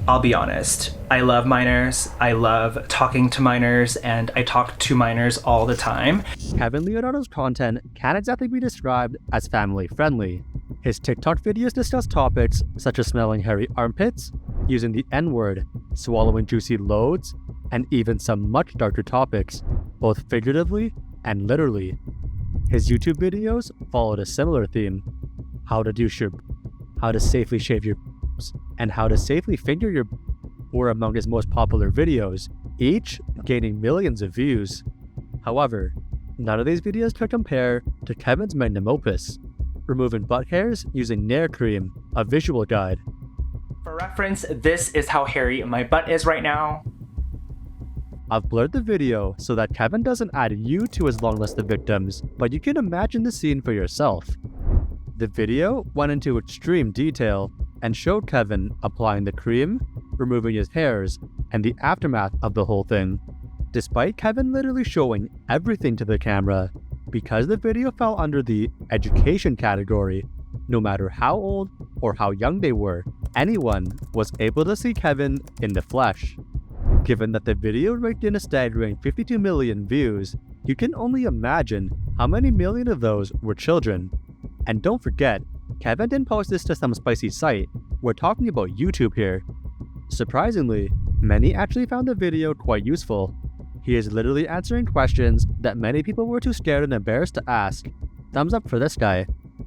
I'll be honest. I love minors, I love talking to minors, and I talk to minors all the time. Kevin Leonardo's content can't exactly be described as family-friendly. His TikTok videos discuss topics such as smelling hairy armpits, using the N-word, swallowing juicy loads, and even some much darker topics, both figuratively and literally. His YouTube videos followed a similar theme: how to douche your, how to safely shave your, and how to safely finger your were among his most popular videos, each gaining millions of views. However, none of these videos could compare to Kevin's magnum opus, removing butt hairs using Nair Cream, a visual guide. For reference, this is how hairy my butt is right now. I've blurred the video so that Kevin doesn't add you to his long list of victims, but you can imagine the scene for yourself. The video went into extreme detail and showed Kevin applying the cream, removing his hairs, and the aftermath of the whole thing. Despite Kevin literally showing everything to the camera, because the video fell under the education category, no matter how old or how young they were, anyone was able to see Kevin in the flesh. Given that the video raked in a staggering 52 million views, you can only imagine how many million of those were children. And don't forget, Kevin didn't post this to some spicy site. We're talking about YouTube here. Surprisingly, many actually found the video quite useful. He is literally answering questions that many people were too scared and embarrassed to ask. Thumbs up for this guy.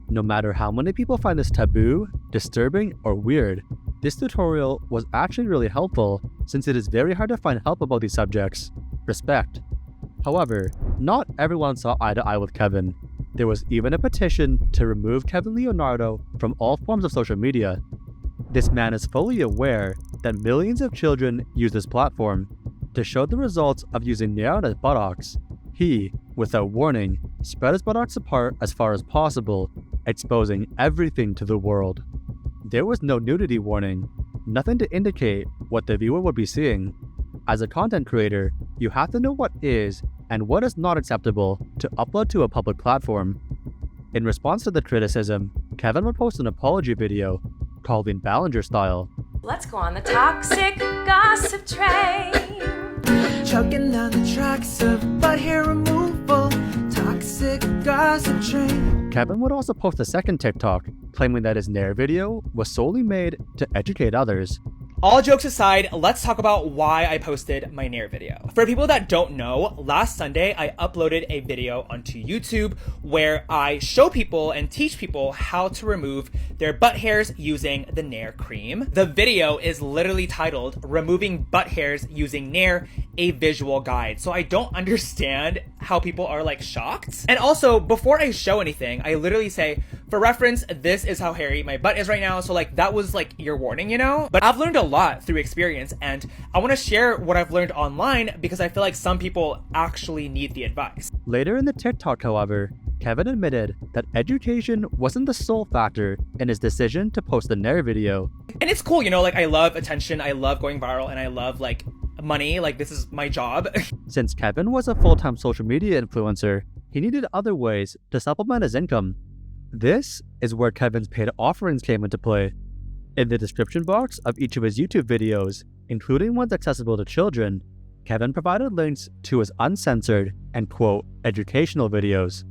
No matter how many people find this taboo, disturbing, or weird, this tutorial was actually really helpful since it is very hard to find help about these subjects. Respect. However, not everyone saw eye to eye with Kevin. There was even a petition to remove Kevin Leonardo from all forms of social media. This man is fully aware that millions of children use this platform. To show the results of using Nair on his buttocks, he, without warning, spread his buttocks apart as far as possible, exposing everything to the world. There was no nudity warning, nothing to indicate what the viewer would be seeing. As a content creator, you have to know what is and what is not acceptable to upload to a public platform. In response to the criticism, Kevin would post an apology video called in Ballinger style. Let's go on the toxic gossip train. Chugging down the tracks of butt hair removal, toxic gossip train. Kevin would also post a second TikTok claiming that his Nair video was solely made to educate others. All jokes aside, let's talk about why I posted my Nair video. For people that don't know, last Sunday I uploaded a video onto YouTube where I show people and teach people how to remove their butt hairs using the Nair cream. The video is literally titled "Removing Butt Hairs Using Nair, a Visual Guide." So I don't understand how people are like shocked. And also, before I show anything, I literally say, for reference, this is how hairy my butt is right now. So like that was like your warning, you know? But I've learned a lot through experience, and I want to share what I've learned online because I feel like some people actually need the advice. Later in the TikTok, however, Kevin admitted that education wasn't the sole factor in his decision to post the Nair video. And it's cool, you know, like I love attention, I love going viral, and I love like money, like this is my job. Since Kevin was a full-time social media influencer, he needed other ways to supplement his income. This is where Kevin's paid offerings came into play. In the description box of each of his YouTube videos, including ones accessible to children, Kevin provided links to his uncensored and quote, educational videos.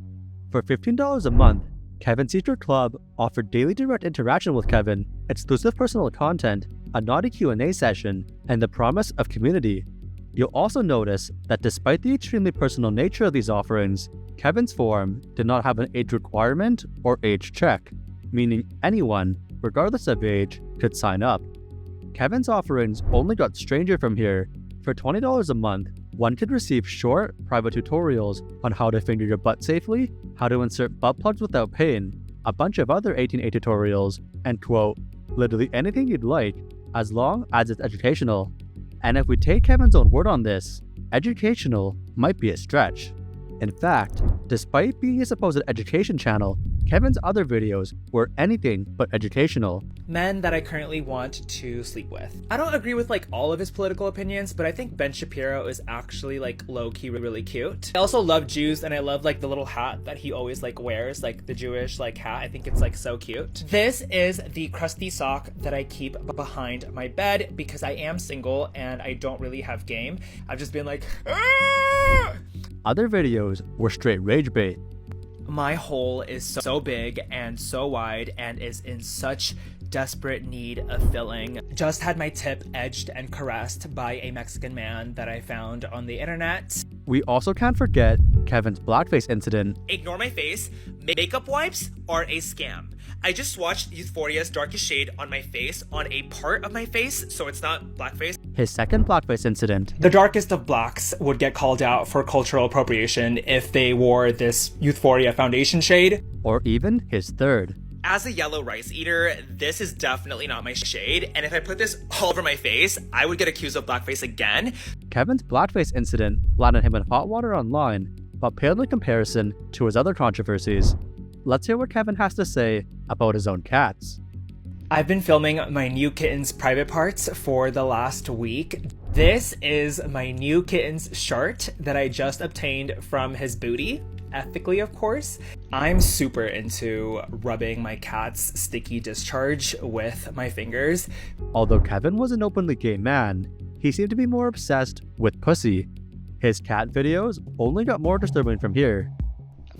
For $15 a month, Kevin's Secret Club offered daily direct interaction with Kevin, exclusive personal content, a naughty Q&A session, and the promise of community. You'll also notice that despite the extremely personal nature of these offerings, Kevin's forum did not have an age requirement or age check, meaning anyone, regardless of age, could sign up. Kevin's offerings only got stranger from here. For $20 a month, one could receive short, private tutorials on how to finger your butt safely, how to insert butt plugs without pain, a bunch of other 18A tutorials, and quote, literally anything you'd like, as long as it's educational. And if we take Kevin's own word on this, educational might be a stretch. In fact, despite being a supposed education channel, Kevin's other videos were anything but educational. Men that I currently want to sleep with. I don't agree with like all of his political opinions, but I think Ben Shapiro is actually like low-key really cute. I also love Jews, and I love like the little hat that he always like wears, like the Jewish like hat. I think it's like so cute. This is the crusty sock that I keep behind my bed because I am single and I don't really have game. I've just been like, "Aah!" Other videos were straight rage bait. My hole is so big and so wide and is in such desperate need of filling. Just had my tip edged and caressed by a Mexican man that I found on the internet. We also can't forget Kevin's Blackface Incident. Ignore my face. Makeup wipes are a scam. I just watched Euphoria's Darkest Shade on my face, on a part of my face, so it's not blackface. His second Blackface Incident. The darkest of blacks would get called out for cultural appropriation if they wore this Euphoria foundation shade. Or even his third. As a yellow rice eater, this is definitely not my shade, and if I put this all over my face, I would get accused of blackface again. Kevin's Blackface Incident landed him in hot water online, but paled in comparison to his other controversies. Let's hear what Kevin has to say about his own cats. I've been filming my new kitten's private parts for the last week. This is my new kitten's shirt that I just obtained from his booty. Ethically, of course. I'm super into rubbing my cat's sticky discharge with my fingers. Although Kevin was an openly gay man, he seemed to be more obsessed with pussy. His cat videos only got more disturbing from here.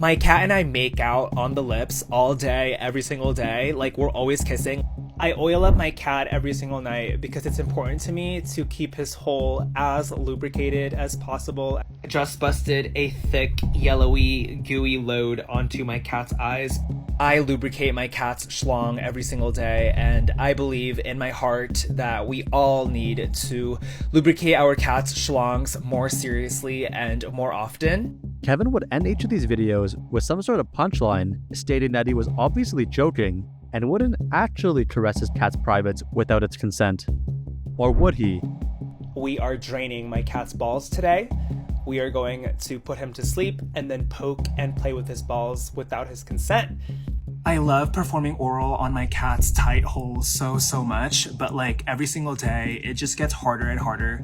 My cat and I make out on the lips all day, every single day. Like, we're always kissing. I oil up my cat every single night because it's important to me to keep his hole as lubricated as possible. I just busted a thick, yellowy, gooey load onto my cat's eyes. I lubricate my cat's schlong every single day, and I believe in my heart that we all need to lubricate our cat's schlongs more seriously and more often. Kevin would end each of these videos with some sort of punchline, stating that he was obviously joking and wouldn't actually caress his cat's privates without its consent. Or would he? We are draining my cat's balls today. We are going to put him to sleep and then poke and play with his balls without his consent. I love performing oral on my cat's tight holes so much, but like every single day, it just gets harder and harder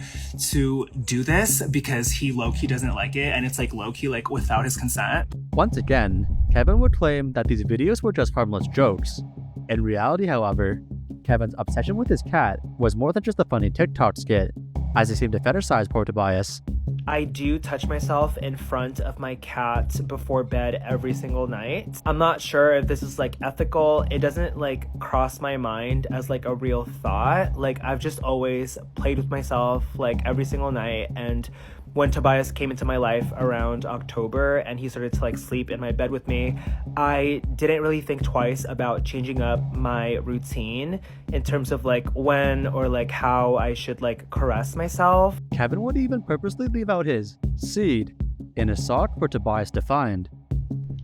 to do this because he low-key doesn't like it, and it's like low-key like without his consent. Once again, Kevin would claim that these videos were just harmless jokes. In reality, however, Kevin's obsession with his cat was more than just a funny TikTok skit, as he seemed to fetishize poor Tobias. I do touch myself in front of my cat before bed every single night. I'm not sure if this is like ethical. It doesn't like cross my mind as like a real thought. Like, I've just always played with myself like every single night, and when Tobias came into my life around October and he started to like sleep in my bed with me, I didn't really think twice about changing up my routine in terms of like when or like how I should like caress myself. Kevin would even purposely leave out his seed in a sock for Tobias to find.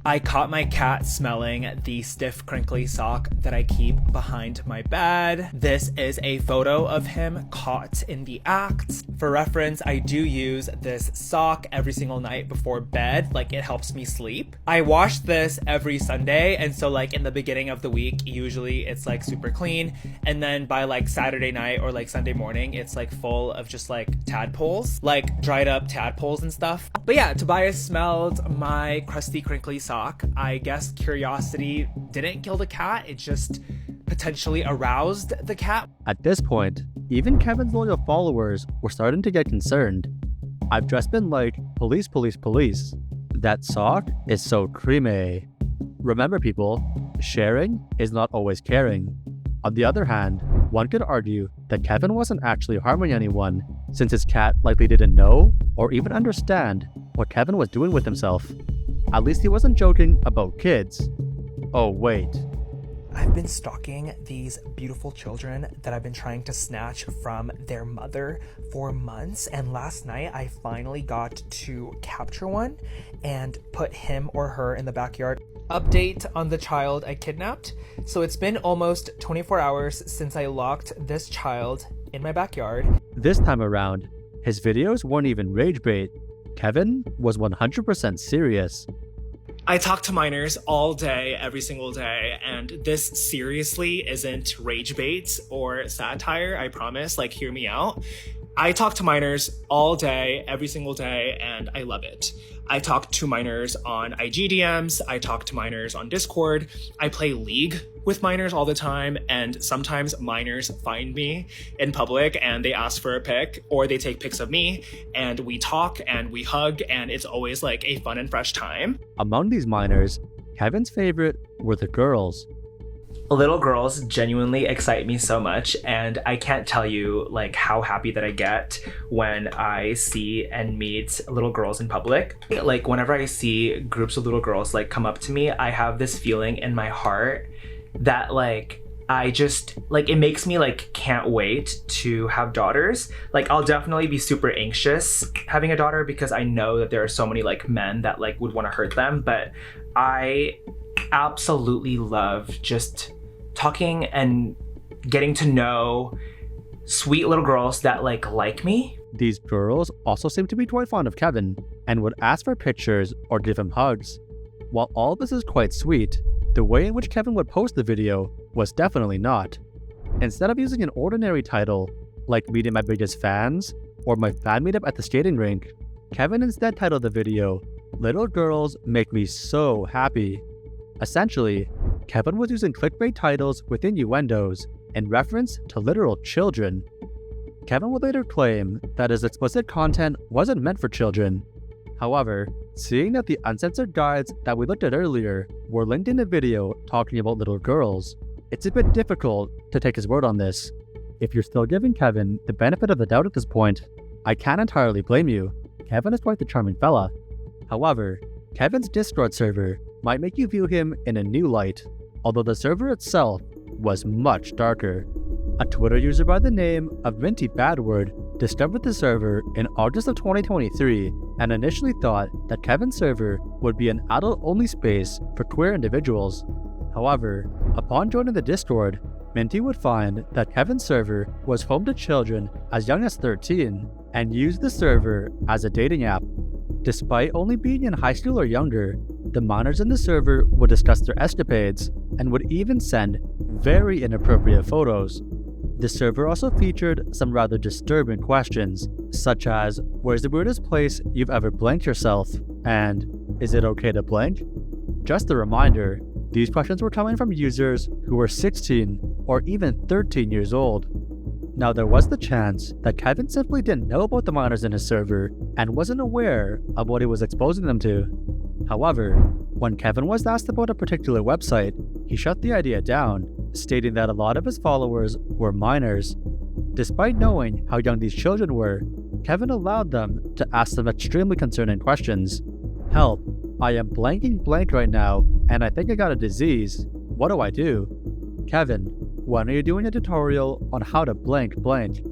I caught my cat smelling the stiff, crinkly sock that I keep behind my bed. This is a photo of him caught in the act. For reference, I do use this sock every single night before bed. Like, it helps me sleep. I wash this every Sunday, and so like in the beginning of the week, usually it's like super clean, and then by like Saturday night or like Sunday morning, it's like full of just like tadpoles, like dried up tadpoles and stuff. But yeah, Tobias smelled my crusty, crinkly sock. I guess curiosity didn't kill the cat, it just potentially aroused the cat. At this point, even Kevin's loyal followers were starting to get concerned. I've just been like, police, police, police. That sock is so creamy. Remember people, sharing is not always caring. On the other hand, one could argue that Kevin wasn't actually harming anyone, since his cat likely didn't know or even understand what Kevin was doing with himself. At least he wasn't joking about kids. Oh wait. I've been stalking these beautiful children that I've been trying to snatch from their mother for months, and last night I finally got to capture one and put him or her in the backyard. Update on the child I kidnapped. So it's been almost 24 hours since I locked this child in my backyard. This time around, his videos weren't even rage bait. Kevin was 100% serious. I talk to minors all day, every single day, and this seriously isn't rage bait or satire, I promise, like hear me out. I talk to minors all day, every single day, and I love it. I talk to minors on IG DMs, I talk to minors on Discord, I play League with minors all the time, and sometimes minors find me in public and they ask for a pic, or they take pics of me, and we talk and we hug, and it's always like a fun and fresh time. Among these minors, Kevin's favorite were the girls. Little girls genuinely excite me so much, and I can't tell you like how happy that I get when I see and meet little girls in public. Like whenever I see groups of little girls like come up to me, I have this feeling in my heart that like I just like it makes me like can't wait to have daughters. Like I'll definitely be super anxious having a daughter because I know that there are so many like men that like would want to hurt them, but I absolutely love just talking and getting to know sweet little girls that like me. These girls also seem to be quite fond of Kevin and would ask for pictures or give him hugs. While all this is quite sweet, the way in which Kevin would post the video was definitely not. Instead of using an ordinary title like meeting my biggest fans or my fan meetup at the skating rink, Kevin instead titled the video, "Little Girls Make Me So Happy." Essentially, Kevin was using clickbait titles with innuendos in reference to literal children. Kevin would later claim that his explicit content wasn't meant for children. However, seeing that the uncensored guides that we looked at earlier were linked in a video talking about little girls, it's a bit difficult to take his word on this. If you're still giving Kevin the benefit of the doubt at this point, I can't entirely blame you. Kevin is quite the charming fella. However, Kevin's Discord server might make you view him in a new light, although the server itself was much darker. A Twitter user by the name of Minty Badword discovered the server in August of 2023 and initially thought that Kevin's server would be an adult-only space for queer individuals. However, upon joining the Discord, Minty would find that Kevin's server was home to children as young as 13 and used the server as a dating app. Despite only being in high school or younger, the minors in the server would discuss their escapades and would even send very inappropriate photos. The server also featured some rather disturbing questions, such as, "Where's the weirdest place you've ever blanked yourself?" and "Is it okay to blank?" Just a reminder, these questions were coming from users who were 16 or even 13 years old. Now there was the chance that Kevin simply didn't know about the minors in his server and wasn't aware of what he was exposing them to. However, when Kevin was asked about a particular website, he shut the idea down, stating that a lot of his followers were minors. Despite knowing how young these children were, Kevin allowed them to ask some extremely concerning questions. "Help, I am blanking blank right now, and I think I got a disease. What do I do? Kevin, when are you doing a tutorial on how to blank blank?"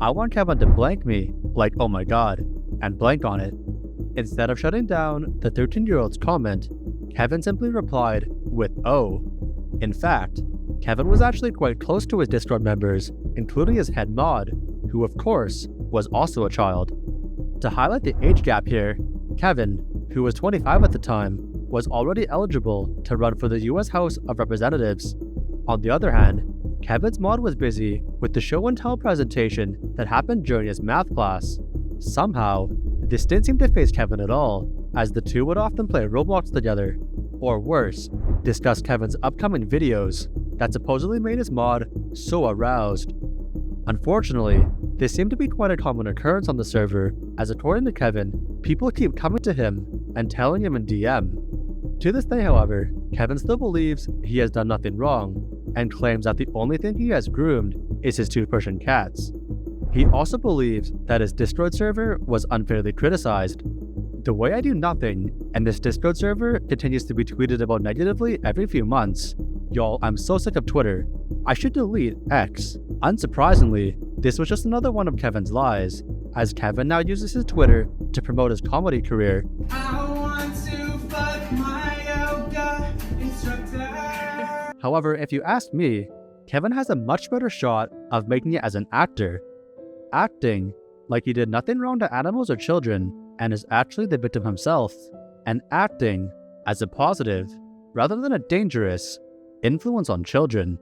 I want Kevin to blank me, like oh my god, and blank on it. Instead of shutting down the 13-year-old's comment, Kevin simply replied with "oh." In fact, Kevin was actually quite close to his Discord members, including his head mod, who of course was also a child. To highlight the age gap here, Kevin, who was 25 at the time, was already eligible to run for the US House of Representatives. On the other hand, Kevin's mod was busy with the show and tell presentation that happened during his math class. Somehow, this didn't seem to faze Kevin at all, as the two would often play Roblox together, or worse, discuss Kevin's upcoming videos that supposedly made his mod so aroused. Unfortunately, this seemed to be quite a common occurrence on the server, as according to Kevin, people keep coming to him and telling him in DM. To this day, however, Kevin still believes he has done nothing wrong, and claims that the only thing he has groomed is his 2 Persian cats. He also believes that his Discord server was unfairly criticized. The way I do nothing, and this Discord server continues to be tweeted about negatively every few months. Y'all, I'm so sick of Twitter. I should delete X. Unsurprisingly, this was just another one of Kevin's lies, as Kevin now uses his Twitter to promote his comedy career. I want to fuck my yoga instructor. However, if you ask me, Kevin has a much better shot of making it as an actor. Acting like he did nothing wrong to animals or children and is actually the victim himself, and acting as a positive, rather than a dangerous, influence on children.